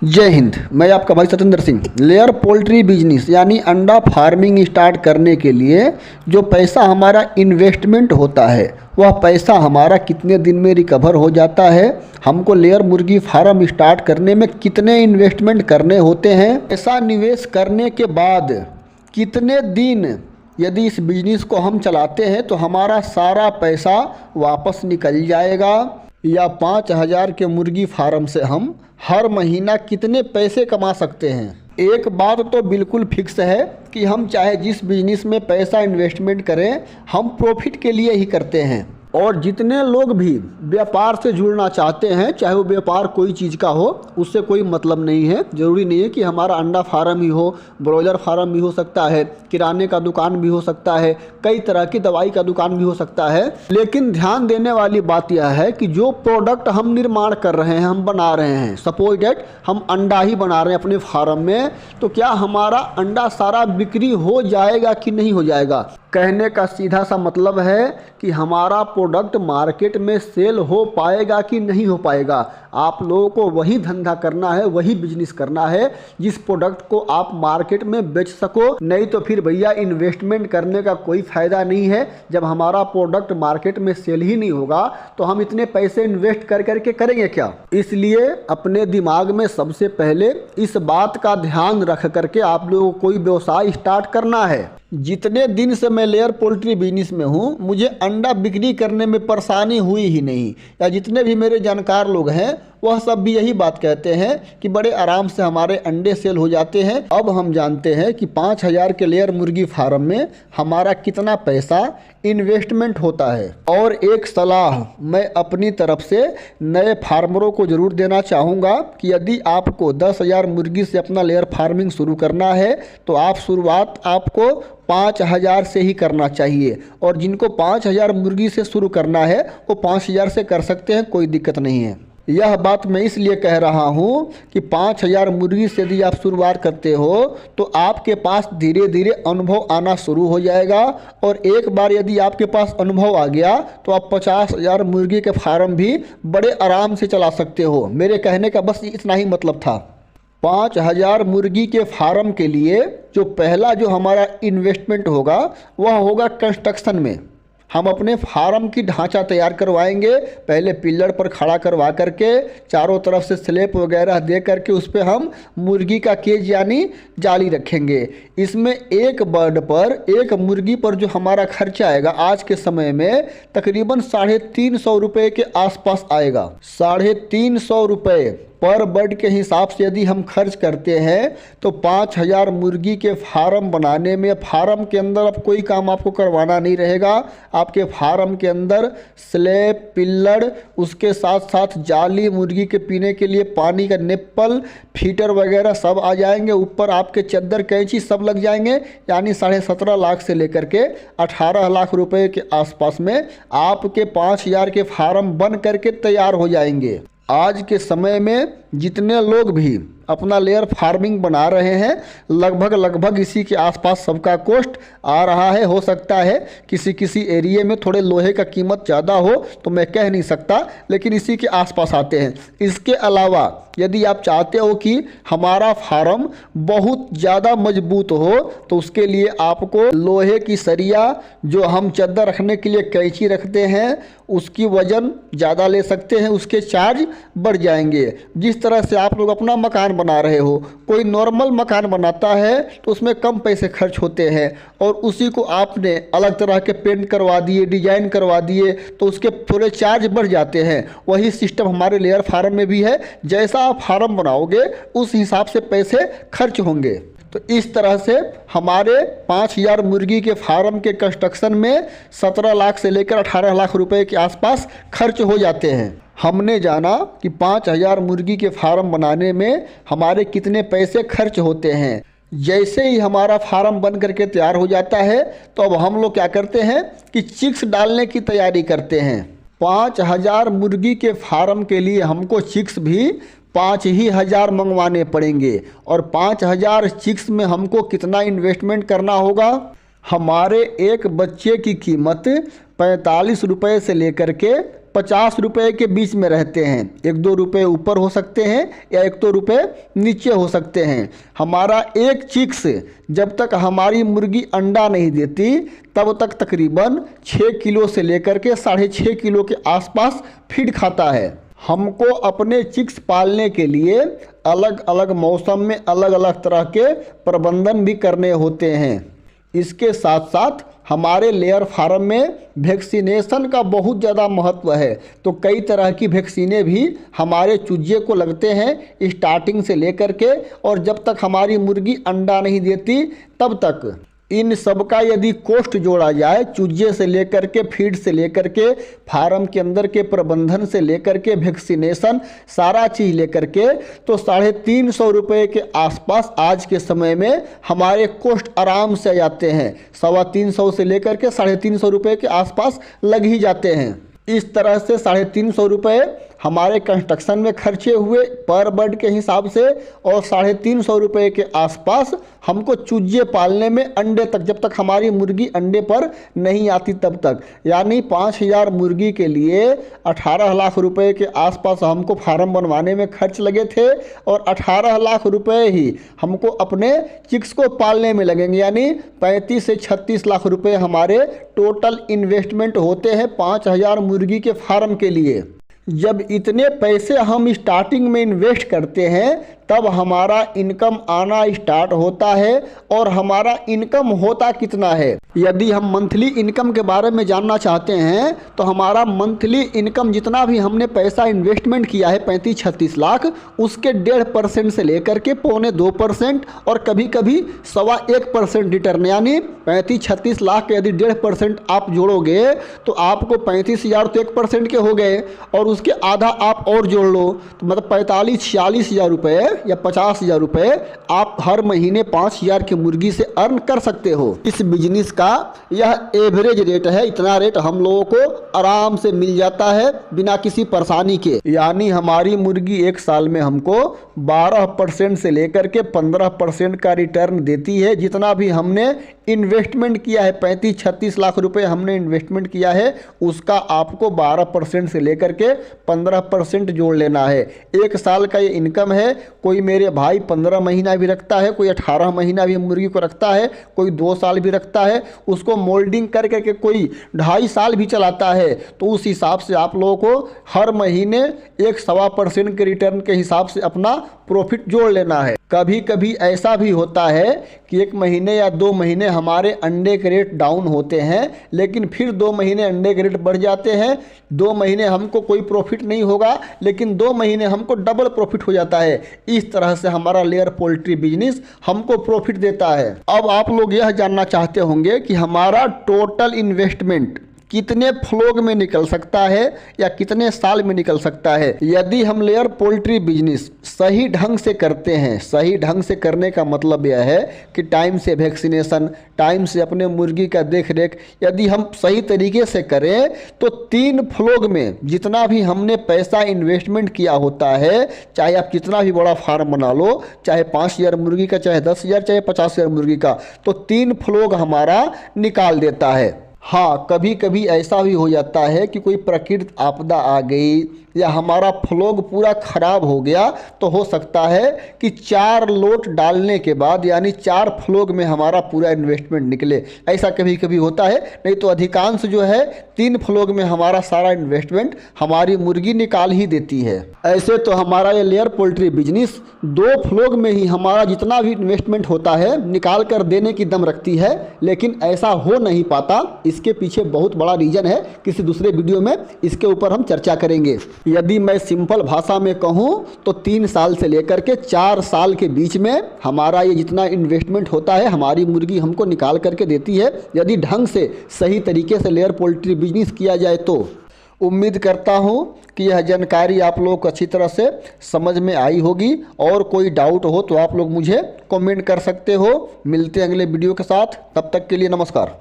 जय हिंद। मैं आपका भाई Satendra Singh. Layer poultry business यानी अंडा फार्मिंग स्टार्ट करने के लिए जो पैसा हमारा इन्वेस्टमेंट होता है वह पैसा हमारा कितने दिन में रिकवर हो जाता है, हमको लेयर मुर्गी फार्म स्टार्ट करने में कितने इन्वेस्टमेंट करने होते हैं, पैसा निवेश करने के बाद कितने दिन यदि इस बिजनेस को हम चलाते हैं तो हमारा सारा पैसा वापस निकल जाएगा, या 5,000 के मुर्गी फार्म से हम हर महीना कितने पैसे कमा सकते हैं। एक बात तो बिल्कुल फिक्स है कि हम चाहे जिस बिजनेस में पैसा इन्वेस्टमेंट करें हम प्रॉफिट के लिए ही करते हैं। और जितने लोग भी व्यापार से जुड़ना चाहते हैं, चाहे वो व्यापार कोई चीज़ का हो, उससे कोई मतलब नहीं है। ज़रूरी नहीं है कि हमारा अंडा फार्म ही हो, ब्रॉयलर फार्म भी हो सकता है, किराने का दुकान भी हो सकता है, कई तरह की दवाई का दुकान भी हो सकता है। लेकिन ध्यान देने वाली बात यह है कि जो प्रोडक्ट हम निर्माण कर रहे हैं, हम बना रहे हैं, सपोज डेट हम अंडा ही बना रहे हैं अपने फार्म में, तो क्या हमारा अंडा सारा बिक्री हो जाएगा कि नहीं हो जाएगा। कहने का सीधा सा मतलब है कि हमारा प्रोडक्ट मार्केट में सेल हो पाएगा कि नहीं हो पाएगा। आप लोगों को वही धंधा करना है, वही बिजनेस करना है जिस प्रोडक्ट को आप मार्केट में बेच सको। नहीं तो फिर भैया इन्वेस्टमेंट करने का कोई फ़ायदा नहीं है। जब हमारा प्रोडक्ट मार्केट में सेल ही नहीं होगा तो हम इतने पैसे इन्वेस्ट कर करके करेंगे क्या। इसलिए अपने दिमाग में सबसे पहले इस बात का ध्यान रख करके आप लोगों को कोई व्यवसाय स्टार्ट करना है। जितने दिन से मैं लेयर पोल्ट्री बिजनेस में हूँ मुझे अंडा बिक्री करने में परेशानी हुई ही नहीं, या जितने भी मेरे जानकार लोग हैं वह सब भी यही बात कहते हैं कि बड़े आराम से हमारे अंडे सेल हो जाते हैं। अब हम जानते हैं कि 5,000 के लेयर मुर्गी फार्म में हमारा कितना पैसा इन्वेस्टमेंट होता है। और एक सलाह मैं अपनी तरफ से नए फार्मरों को ज़रूर देना चाहूँगा कि यदि आपको 10,000 मुर्गी से अपना लेयर फार्मिंग शुरू करना है तो आप शुरुआत आपको 5,000 से ही करना चाहिए। और जिनको 5,000 मुर्गी से शुरू करना है वो 5,000 से कर सकते हैं, कोई दिक्कत नहीं है। यह बात मैं इसलिए कह रहा हूँ कि 5,000 मुर्गी से यदि आप शुरुआत करते हो तो आपके पास धीरे धीरे अनुभव आना शुरू हो जाएगा। और एक बार यदि आपके पास अनुभव आ गया तो आप 50,000 मुर्गी के फार्म भी बड़े आराम से चला सकते हो। मेरे कहने का बस इतना ही मतलब था। 5,000 मुर्गी के फार्म के लिए जो पहला जो हमारा इन्वेस्टमेंट होगा वह होगा कंस्ट्रक्शन में। हम अपने फार्म की ढांचा तैयार करवाएंगे, पहले पिल्लर पर खड़ा करवा करके चारों तरफ से स्लैब वगैरह दे करके उस पर हम मुर्गी का केज यानी जाली रखेंगे। इसमें एक बर्ड पर, एक मुर्गी पर जो हमारा खर्चा आएगा आज के समय में तकरीबन 350 रुपये के आसपास आएगा। 350 रुपये पर बर्ड के हिसाब से यदि हम खर्च करते हैं तो 5,000 मुर्गी के फार्म बनाने में, फार्म के अंदर अब कोई काम आपको करवाना नहीं रहेगा। आपके फार्म के अंदर स्लैब, पिल्लर, उसके साथ साथ जाली, मुर्गी के पीने के लिए पानी का निप्पल, फीटर वगैरह सब आ जाएंगे। ऊपर आपके चद्दर, कैंची सब लग जाएंगे। यानी 17.5 लाख से लेकर के 18 लाख रुपए के आसपास में आपके 5,000 के फार्म बन करके तैयार हो जाएंगे। आज के समय में जितने लोग भी अपना लेयर फार्मिंग बना रहे हैं लगभग इसी के आसपास सबका कॉस्ट आ रहा है। हो सकता है किसी किसी एरिया में थोड़े लोहे का कीमत ज़्यादा हो तो मैं कह नहीं सकता, लेकिन इसी के आसपास आते हैं। इसके अलावा यदि आप चाहते हो कि हमारा फार्म बहुत ज़्यादा मजबूत हो तो उसके लिए आपको लोहे की सरिया, जो हम चद्दर रखने के लिए कैंची रखते हैं, उसकी वज़न ज़्यादा ले सकते हैं, उसके चार्ज बढ़ जाएंगे। जिस तरह से आप लोग अपना मकान बना रहे हो, कोई नॉर्मल मकान बनाता है तो उसमें कम पैसे खर्च होते हैं और उसी को आपने अलग तरह के पेंट करवा दिए, डिजाइन करवा दिए तो उसके थोड़े चार्ज बढ़ जाते हैं। वही सिस्टम हमारे लेयर फार्म में भी है। जैसा आप फार्म बनाओगे उस हिसाब से पैसे खर्च होंगे। तो इस तरह से हमारे 5,000 मुर्गी के फार्म के कंस्ट्रक्शन में 17 लाख से लेकर 18 लाख रुपए के आसपास खर्च हो जाते हैं। हमने जाना कि 5,000 मुर्गी के फार्म बनाने में हमारे कितने पैसे खर्च होते हैं। जैसे ही हमारा फार्म बन करके तैयार हो जाता है तो अब हम लोग क्या करते हैं कि चिक्स डालने की तैयारी करते हैं। 5,000 मुर्गी के फार्म के लिए हमको चिक्स भी 5,000 मंगवाने पड़ेंगे। और 5,000 चिक्स में हमको कितना इन्वेस्टमेंट करना होगा। हमारे एक बच्चे की कीमत 45 रुपये से लेकर के 50 रुपये के बीच में रहते हैं। 1-2 रुपये ऊपर हो सकते हैं या 1-2 रुपये नीचे हो सकते हैं। हमारा एक चिक्स जब तक हमारी मुर्गी अंडा नहीं देती तब तक तकरीबन 6 किलो से लेकर के 6.5 किलो के आसपास फीड खाता है। हमको अपने चिक्स पालने के लिए अलग अलग मौसम में अलग अलग तरह के प्रबंधन भी करने होते हैं। इसके साथ साथ हमारे लेयर फार्म में वैक्सीनेशन का बहुत ज़्यादा महत्व है। तो कई तरह की वैक्सीनें भी हमारे चूजे को लगते हैं स्टार्टिंग से लेकर के, और जब तक हमारी मुर्गी अंडा नहीं देती तब तक। इन सब का यदि कॉस्ट जोड़ा जाए, चूजे से लेकर के, फीड से लेकर के, फार्म के अंदर के प्रबंधन से लेकर के, वैक्सीनेशन, सारा चीज़ लेकर के, तो 350 रुपये के आसपास आज के समय में हमारे कॉस्ट आराम से जाते हैं। 325 से लेकर के 350 रुपये के आसपास लग ही जाते हैं। इस तरह से 350 रुपये हमारे कंस्ट्रक्शन में खर्चे हुए पर बर्ड के हिसाब से, और 350 रुपये के आसपास हमको चूजे पालने में अंडे तक, जब तक हमारी मुर्गी अंडे पर नहीं आती तब तक। यानी 5000 मुर्गी के लिए 18 लाख रुपए के आसपास हमको फार्म बनवाने में खर्च लगे थे, और 18 लाख रुपए ही हमको अपने चिक्स को पालने में लगेंगे। यानी 35 से 36 लाख रुपए हमारे टोटल इन्वेस्टमेंट होते हैं 5000 मुर्गी के फार्म के लिए। जब इतने पैसे हम स्टार्टिंग में इन्वेस्ट करते हैं तब हमारा इनकम आना स्टार्ट होता है। और हमारा इनकम होता कितना है, यदि हम मंथली इनकम के बारे में जानना चाहते हैं तो हमारा मंथली इनकम जितना भी हमने पैसा इन्वेस्टमेंट किया है 35-36 लाख, उसके 1.5% से लेकर के 0.25% और कभी कभी 1.25% रिटर्न, यानी 35-36 लाख के यदि 1.5% आप जोड़ोगे तो आपको 35,000 तो 1% के हो गए, और उसके आधा आप और जोड़ लो तो मतलब 45-46 हज़ार रुपये या 50,000 रुपये आप हर महीने 5,000 की मुर्गी से अर्न कर सकते हो। इस बिजनेस का यह एवरेज रेट है, इतना रेट हम लोगों को आराम से मिल जाता है बिना किसी परेशानी के। यानी हमारी मुर्गी एक साल में हमको 12% से लेकर के 15% का रिटर्न देती है। जितना भी हमने इन्वेस्टमेंट किया है 35-36 लाख रुपए हमने इन्वेस्टमेंट किया है, उसका आपको 12% से लेकर के 15% जोड़ लेना है। एक साल का ये इनकम है। कोई मेरे भाई 15 महीना भी रखता है, कोई 18 महीना भी मुर्गी को रखता है, कोई 2 साल भी रखता है, उसको मोल्डिंग कर करके कोई 2.5 साल भी चलाता है। तो उस हिसाब से आप लोगों को हर महीने 1.25% के रिटर्न के हिसाब से अपना प्रॉफिट जोड़ लेना है। कभी कभी ऐसा भी होता है कि 1 महीने या 2 महीने हमारे अंडे के रेट डाउन होते हैं, लेकिन फिर 2 महीने अंडे के रेट बढ़ जाते हैं। 2 महीने हमको कोई प्रॉफिट नहीं होगा, लेकिन 2 महीने हमको डबल प्रॉफिट हो जाता है। इस तरह से हमारा लेयर पोल्ट्री बिजनेस हमको प्रॉफिट देता है। अब आप लोग यह जानना चाहते होंगे कि हमारा टोटल इन्वेस्टमेंट कितने फ्लोग में निकल सकता है या कितने साल में निकल सकता है। यदि हम लेयर पोल्ट्री बिजनेस सही ढंग से करते हैं, सही ढंग से करने का मतलब यह है कि टाइम से वैक्सीनेशन, टाइम से अपने मुर्गी का देख रेख यदि हम सही तरीके से करें तो 3 फ्लोग में जितना भी हमने पैसा इन्वेस्टमेंट किया होता है, चाहे आप कितना भी बड़ा फार्म बना लो, चाहे 5,000 मुर्गी का, चाहे 10,000, चाहे 50,000 मुर्गी का, तो 3 फ्लोग हमारा निकाल देता है। हाँ, कभी कभी ऐसा भी हो जाता है कि कोई प्राकृतिक आपदा आ गई या हमारा फ्लोग पूरा ख़राब हो गया, तो हो सकता है कि 4 लोट डालने के बाद यानी 4 फ्लोग में हमारा पूरा इन्वेस्टमेंट निकले। ऐसा कभी कभी होता है, नहीं तो अधिकांश जो है 3 फ्लोग में हमारा सारा इन्वेस्टमेंट हमारी मुर्गी निकाल ही देती है। ऐसे तो हमारा ये लेयर पोल्ट्री बिजनेस 2 फ्लोग में ही हमारा जितना भी इन्वेस्टमेंट होता है निकाल कर देने की दम रखती है, लेकिन ऐसा हो नहीं पाता। इसके पीछे बहुत बड़ा रीज़न है, किसी दूसरे वीडियो में इसके ऊपर हम चर्चा करेंगे। यदि मैं सिंपल भाषा में कहूँ तो 3 साल से लेकर के 4 साल के बीच में हमारा ये जितना इन्वेस्टमेंट होता है हमारी मुर्गी हमको निकाल करके देती है, यदि ढंग से सही तरीके से लेयर पोल्ट्री बिजनेस किया जाए तो। उम्मीद करता हूँ कि यह जानकारी आप लोग को अच्छी तरह से समझ में आई होगी, और कोई डाउट हो तो आप लोग मुझे कमेंट कर सकते हो। मिलते हैं अगले वीडियो के साथ, तब तक के लिए नमस्कार।